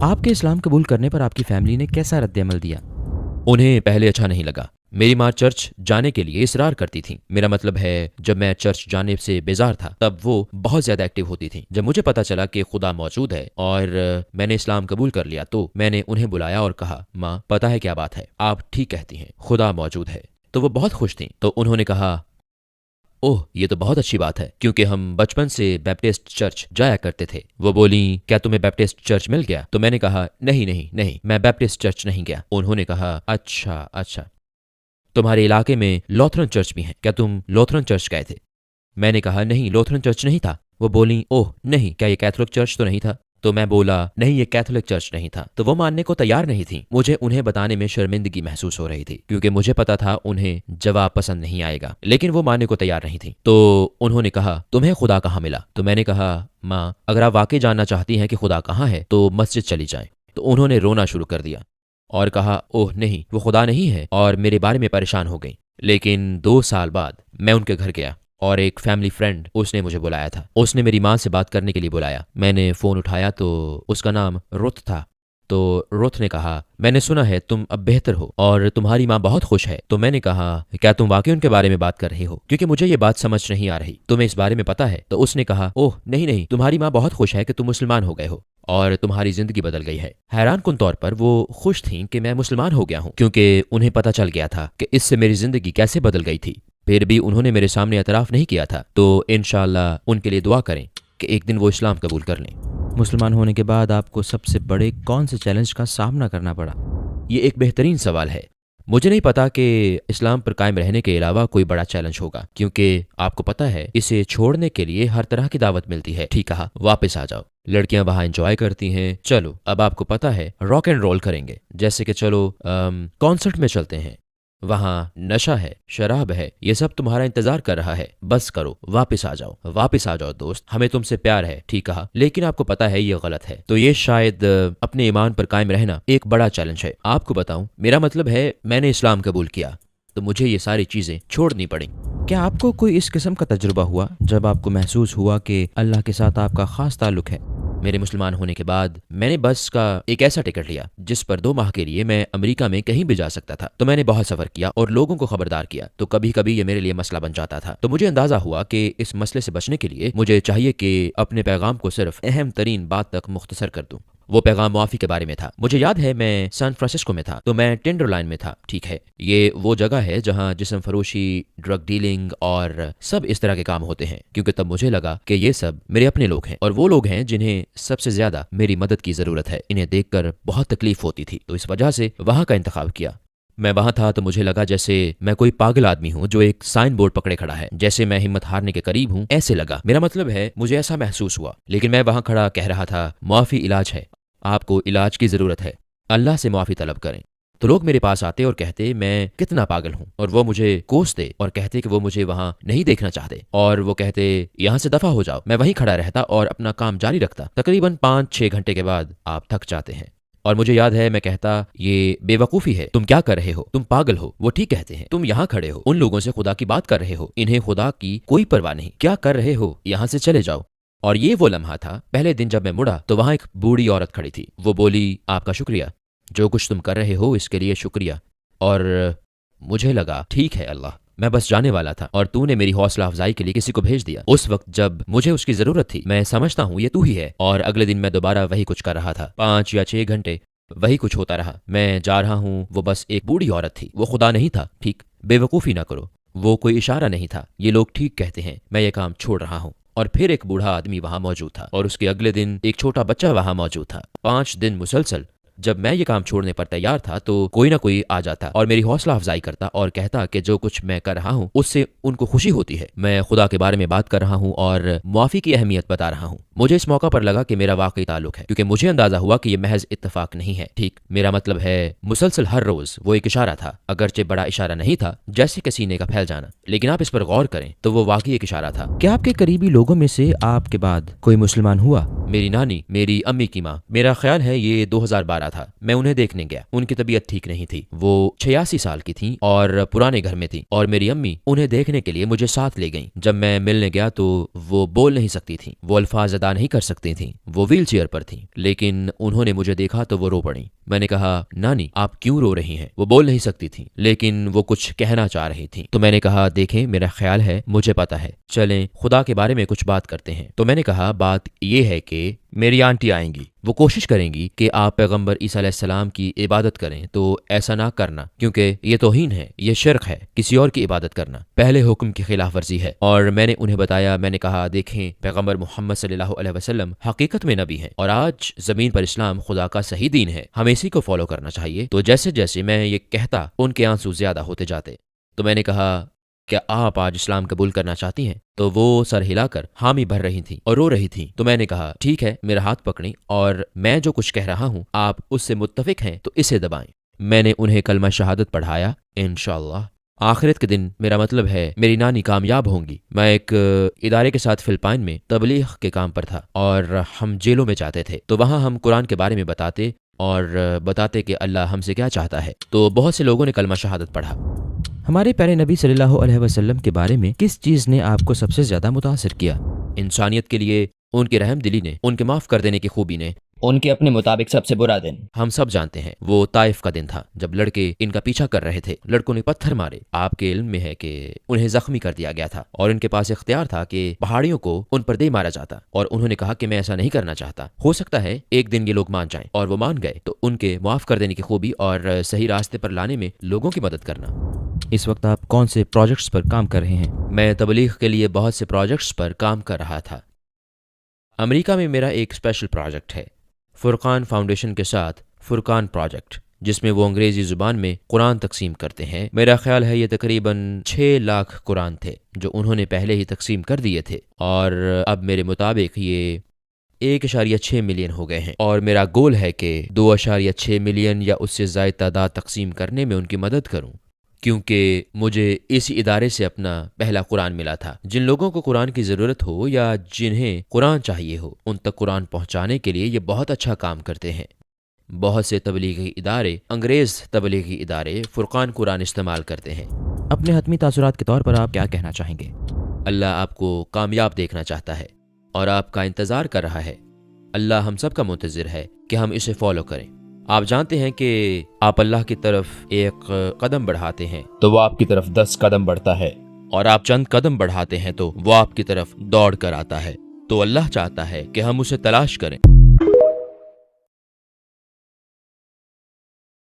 آپ کے اسلام قبول کرنے پر آپ کی فیملی نے کیسا رد عمل دیا؟ انہیں پہلے اچھا نہیں لگا۔ میری ماں چرچ جانے کے لیے اصرار کرتی تھیں۔ میرا مطلب ہے جب میں چرچ جانے سے بیزار تھا تب وہ بہت زیادہ ایکٹیو ہوتی تھیں۔ جب مجھے پتا چلا کہ خدا موجود ہے اور میں نے اسلام قبول کر لیا تو میں نے انہیں بلایا اور کہا، ماں پتا ہے کیا بات ہے، آپ ٹھیک کہتی ہیں، خدا موجود ہے۔ تو وہ بہت خوش تھیں۔ تو انہوں نے کہا، اوہ یہ تو بہت اچھی بات ہے، کیونکہ ہم بچپن سے بیپٹسٹ چرچ جایا کرتے تھے۔ وہ بولیں، کیا تمہیں بیپٹسٹ چرچ مل گیا؟ تو میں نے کہا، نہیں، میں بیپٹسٹ چرچ نہیں گیا۔ انہوں نے کہا، اچھا، تمہارے علاقے میں لوتھرن چرچ بھی ہیں، کیا تم لوتھرن چرچ گئے تھے؟ میں نے کہا، نہیں، لوتھرن چرچ نہیں تھا۔ وہ بولیں، اوہ نہیں، کیا یہ کیتھولک چرچ تو نہیں تھا؟ تو میں بولا، نہیں، یہ کیتھولک چرچ نہیں تھا۔ تو وہ ماننے کو تیار نہیں تھی۔ مجھے انہیں بتانے میں شرمندگی محسوس ہو رہی تھی، کیونکہ مجھے پتا تھا انہیں جواب پسند نہیں آئے گا، لیکن وہ ماننے کو تیار نہیں تھی۔ تو انہوں نے کہا، تمہیں خدا کہاں ملا؟ تو میں نے کہا، ماں اگر آپ واقعی جاننا چاہتی ہیں کہ خدا کہاں ہے تو مسجد چلی جائیں۔ تو انہوں نے رونا شروع کر دیا اور کہا، اوہ نہیں، وہ خدا نہیں ہے، اور میرے بارے میں پریشان ہو گئی۔ لیکن 2 سال بعد میں ان کے گھر گیا اور ایک فیملی فرینڈ اس نے مجھے بلایا تھا۔ اس نے میری ماں سے بات کرنے کے لیے بلایا۔ میں نے فون اٹھایا تو اس کا نام رت تھا۔ تو رت نے کہا، میں نے سنا ہے تم اب بہتر ہو اور تمہاری ماں بہت خوش ہے۔ تو میں نے کہا، کیا تم واقعی ان کے بارے میں بات کر رہے ہو؟ کیونکہ مجھے یہ بات سمجھ نہیں آ رہی، تمہیں اس بارے میں پتا ہے؟ تو اس نے کہا، اوہ نہیں، تمہاری ماں بہت خوش ہے کہ تم مسلمان ہو گئے ہو اور تمہاری زندگی بدل گئی ہے۔ حیران کن طور پر وہ خوش تھیں کہ میں مسلمان ہو گیا ہوں، کیونکہ انہیں پتا چل گیا تھا کہ اس سے میری زندگی کیسے بدل گئی تھی۔ پھر بھی انہوں نے میرے سامنے اعتراف نہیں کیا تھا۔ تو انشاءاللہ ان کے لیے دعا کریں کہ ایک دن وہ اسلام قبول کر لیں۔ مسلمان ہونے کے بعد آپ کو سب سے بڑے کون سے چیلنج کا سامنا کرنا پڑا؟ یہ ایک بہترین سوال ہے۔ مجھے نہیں پتا کہ اسلام پر قائم رہنے کے علاوہ کوئی بڑا چیلنج ہوگا، کیونکہ آپ کو پتا ہے اسے چھوڑنے کے لیے ہر طرح کی دعوت ملتی ہے۔ ٹھیک کہا، واپس آ جاؤ، لڑکیاں وہاں انجوائے کرتی ہیں، چلو اب آپ کو پتا ہے راک اینڈ رول کریں گے، جیسے کہ چلو کانسرٹ میں چلتے ہیں، وہاں نشہ ہے، شراب ہے، یہ سب تمہارا انتظار کر رہا ہے، بس کرو، واپس آ جاؤ دوست، ہمیں تم سے پیار ہے۔ ٹھیک کہا، لیکن آپ کو پتا ہے یہ غلط ہے۔ تو یہ شاید اپنے ایمان پر قائم رہنا ایک بڑا چیلنج ہے۔ آپ کو بتاؤں، میرا مطلب ہے میں نے اسلام قبول کیا تو مجھے یہ ساری چیزیں چھوڑنی پڑیں۔ کیا آپ کو کوئی اس قسم کا تجربہ ہوا جب آپ کو محسوس ہوا کہ اللہ کے ساتھ آپ کا خاص تعلق ہے؟ میرے مسلمان ہونے کے بعد میں نے بس کا ایک ایسا ٹکٹ لیا جس پر 2 ماہ کے لیے میں امریکہ میں کہیں بھی جا سکتا تھا۔ تو میں نے بہت سفر کیا اور لوگوں کو خبردار کیا، تو کبھی کبھی یہ میرے لیے مسئلہ بن جاتا تھا۔ تو مجھے اندازہ ہوا کہ اس مسئلے سے بچنے کے لیے مجھے چاہیے کہ اپنے پیغام کو صرف اہم ترین بات تک مختصر کر دوں۔ وہ پیغام معافی کے بارے میں تھا۔ مجھے یاد ہے میں سان فرانسسکو میں تھا، تو میں ٹینڈر لائن میں تھا۔ ٹھیک ہے، یہ وہ جگہ ہے جہاں جسم فروشی، ڈرگ ڈیلنگ اور سب اس طرح کے کام ہوتے ہیں، کیونکہ تب مجھے لگا کہ یہ سب میرے اپنے لوگ ہیں اور وہ لوگ ہیں جنہیں سب سے زیادہ میری مدد کی ضرورت ہے۔ انہیں دیکھ کر بہت تکلیف ہوتی تھی، تو اس وجہ سے وہاں کا انتخاب کیا۔ میں وہاں تھا تو مجھے لگا جیسے میں کوئی پاگل آدمی ہوں جو ایک سائن بورڈ پکڑے کھڑا ہے، جیسے میں ہمت ہارنے کے قریب ہوں، ایسے لگا۔ میرا مطلب ہے مجھے ایسا محسوس ہوا، لیکن میں وہاں کھڑا کہہ رہا تھا، معافی علاج ہے، آپ کو علاج کی ضرورت ہے، اللہ سے معافی طلب کریں۔ تو لوگ میرے پاس آتے اور کہتے میں کتنا پاگل ہوں، اور وہ مجھے کوستے اور کہتے کہ وہ مجھے وہاں نہیں دیکھنا چاہتے، اور وہ کہتے یہاں سے دفع ہو جاؤ۔ میں وہیں کھڑا رہتا اور اپنا کام جاری رکھتا۔ تقریباً 5-6 گھنٹے کے بعد آپ تھک جاتے ہیں، اور مجھے یاد ہے میں کہتا یہ بے وقوفی ہے، تم کیا کر رہے ہو، تم پاگل ہو۔ وہ ٹھیک کہتے ہیں، تم یہاں کھڑے ہو، ان لوگوں سے خدا کی بات کر رہے ہو، انہیں خدا کی کوئی پرواہ نہیں، کیا کر رہے ہو، یہاں سے چلے جاؤ۔ اور یہ وہ لمحہ تھا، پہلے دن جب میں مڑا تو وہاں ایک بوڑھی عورت کھڑی تھی۔ وہ بولی، آپ کا شکریہ، جو کچھ تم کر رہے ہو اس کے لیے شکریہ۔ اور مجھے لگا ٹھیک ہے اللہ، میں بس جانے والا تھا اور تو نے میری حوصلہ افزائی کے لیے کسی کو بھیج دیا اس وقت جب مجھے اس کی ضرورت تھی۔ میں سمجھتا ہوں یہ تو ہی ہے۔ اور اگلے دن میں دوبارہ وہی کچھ کر رہا تھا، 5 یا 6 گھنٹے وہی کچھ ہوتا رہا۔ میں جا رہا ہوں، وہ بس ایک بوڑھی عورت تھی، وہ خدا نہیں تھا۔ ٹھیک، بے وقوفی نہ کرو، وہ کوئی اشارہ نہیں تھا، یہ لوگ ٹھیک کہتے ہیں، میں یہ کام چھوڑ رہا ہوں۔ اور پھر ایک بوڑھا آدمی وہاں موجود تھا، اور اس کے اگلے دن ایک چھوٹا بچہ وہاں موجود تھا۔ 5 دن مسلسل جب میں یہ کام چھوڑنے پر تیار تھا تو کوئی نہ کوئی آ جاتا اور میری حوصلہ افزائی کرتا اور کہتا کہ جو کچھ میں کر رہا ہوں اس سے ان کو خوشی ہوتی ہے، میں خدا کے بارے میں بات کر رہا ہوں اور معافی کی اہمیت بتا رہا ہوں۔ مجھے اس موقع پر لگا کہ میرا واقعی تعلق ہے، کیونکہ مجھے اندازہ ہوا کہ یہ محض اتفاق نہیں ہے۔ ٹھیک، میرا مطلب ہے مسلسل ہر روز وہ ایک اشارہ تھا، اگرچہ بڑا اشارہ نہیں تھا جیسے کہ سینے کا پھیل جانا، لیکن آپ اس پر غور کریں تو وہ واقعی ایک اشارہ تھا۔ کیا آپ کے قریبی لوگوں میں سے آپ کے بعد کوئی مسلمان ہوا؟ میری نانی، میری امی کی ماں، میرا خیال ہے یہ 2012 رہا تھا۔ میں انہیں دیکھنے گیا، ان کی طبیعت ٹھیک نہیں تھی، وہ 86 سال کی تھیں اور پرانے گھر میں تھیں، اور میری امی انہیں دیکھنے کے لیے مجھے ساتھ لے گئیں۔ جب میں ملنے گیا تو وہ بول نہیں سکتی تھیں، وہ الفاظ ادا نہیں کر سکتی تھیں، وہ ویل چیئر پر تھیں، لیکن انہوں نے مجھے دیکھا تو وہ رو پڑیں۔ میں نے کہا نانی آپ کیوں رو رہی ہیں؟ وہ بول نہیں سکتی تھیں لیکن وہ کچھ کہنا چاہ رہی تھیں، تو میں نے کہا دیکھیں میرا خیال ہے مجھے پتا ہے، چلیں خدا کے بارے میں کچھ بات کرتے ہیں۔ تو میں نے کہا بات یہ ہے کہ میری آنٹی آئیں گی، وہ کوشش کریں گی کہ آپ پیغمبر عیسیٰ علیہ السلام کی عبادت کریں، تو ایسا نہ کرنا کیونکہ یہ توہین ہے، یہ شرک ہے، کسی اور کی عبادت کرنا پہلے حکم کی خلاف ورزی ہے۔ اور میں نے انہیں بتایا، میں نے کہا دیکھیں پیغمبر محمد صلی اللہ علیہ وسلم حقیقت میں نبی ہیں اور آج زمین پر اسلام خدا کا صحیح دین ہے، ہمیں اسی کو فالو کرنا چاہیے۔ تو جیسے جیسے میں یہ کہتا ان کے آنسو زیادہ ہوتے جاتے۔ تو میں نے کہا کیا آپ آج اسلام قبول کرنا چاہتی ہیں؟ تو وہ سر ہلا کر حامی بھر رہی تھیں اور رو رہی تھیں۔ تو میں نے کہا ٹھیک ہے، میرا ہاتھ پکڑیں اور میں جو کچھ کہہ رہا ہوں آپ اس سے متفق ہیں تو اسے دبائیں۔ میں نے انہیں کلمہ شہادت پڑھایا۔ انشاءاللہ آخرت کے دن میرا مطلب ہے میری نانی کامیاب ہوں گی۔ میں ایک ادارے کے ساتھ فلپائن میں تبلیغ کے کام پر تھا اور ہم جیلوں میں جاتے تھے، تو وہاں ہم قرآن کے بارے میں بتاتے کہ اللہ ہم سے کیا چاہتا ہے، تو بہت سے لوگوں نے کلمہ شہادت پڑھا۔ ہمارے پیارے نبی صلی اللہ علیہ وسلم کے بارے میں کس چیز نے آپ کو سب سے زیادہ متاثر کیا؟ انسانیت کے لیے ان کی رحم دلی نے، ان کے معاف کر دینے کی خوبی نے۔ ان کے اپنے مطابق سب سے برا دن ہم سب جانتے ہیں وہ طائف کا دن تھا جب لڑکے ان کا پیچھا کر رہے تھے، لڑکوں نے پتھر مارے، آپ کے علم میں ہے کہ انہیں زخمی کر دیا گیا تھا اور ان کے پاس اختیار تھا کہ پہاڑیوں کو ان پر دے مارا جاتا، اور انہوں نے کہا کہ میں ایسا نہیں کرنا چاہتا، ہو سکتا ہے ایک دن یہ لوگ مان جائیں، اور وہ مان گئے۔ تو ان کے معاف کر دینے کی خوبی اور صحیح راستے پر لانے میں لوگوں کی مدد کرنا۔ اس وقت آپ کون سے پروجیکٹس پر کام کر رہے ہیں؟ میں تبلیغ کے لیے بہت سے پروجیکٹس پر کام کر رہا تھا۔ امریکہ میں میرا ایک اسپیشل پروجیکٹ ہے، فرقان فاؤنڈیشن کے ساتھ فرقان پروجیکٹ، جس میں وہ انگریزی زبان میں قرآن تقسیم کرتے ہیں۔ میرا خیال ہے یہ تقریباً 6 لاکھ قرآن تھے جو انہوں نے پہلے ہی تقسیم کر دیے تھے، اور اب میرے مطابق یہ 1.6 ملین ہو گئے ہیں، اور میرا گول ہے کہ 2.6 ملین یا اس سے زائد تعداد تقسیم کرنے میں ان کی مدد کروں، کیونکہ مجھے اسی ادارے سے اپنا پہلا قرآن ملا تھا۔ جن لوگوں کو قرآن کی ضرورت ہو یا جنہیں قرآن چاہیے ہو، ان تک قرآن پہنچانے کے لیے یہ بہت اچھا کام کرتے ہیں۔ بہت سے تبلیغی ادارے، انگریز تبلیغی ادارے فرقان قرآن استعمال کرتے ہیں۔ اپنے حتمی تاثرات کے طور پر آپ کیا کہنا چاہیں گے؟ اللہ آپ کو کامیاب دیکھنا چاہتا ہے اور آپ کا انتظار کر رہا ہے۔ اللہ ہم سب کا منتظر ہے کہ ہم اسے فالو کریں۔ آپ جانتے ہیں کہ آپ اللہ کی طرف ایک قدم بڑھاتے ہیں تو وہ آپ کی طرف 10 قدم بڑھتا ہے، اور آپ چند قدم بڑھاتے ہیں تو وہ آپ کی طرف دوڑ کر آتا ہے۔ تو اللہ چاہتا ہے کہ ہم اسے تلاش کریں۔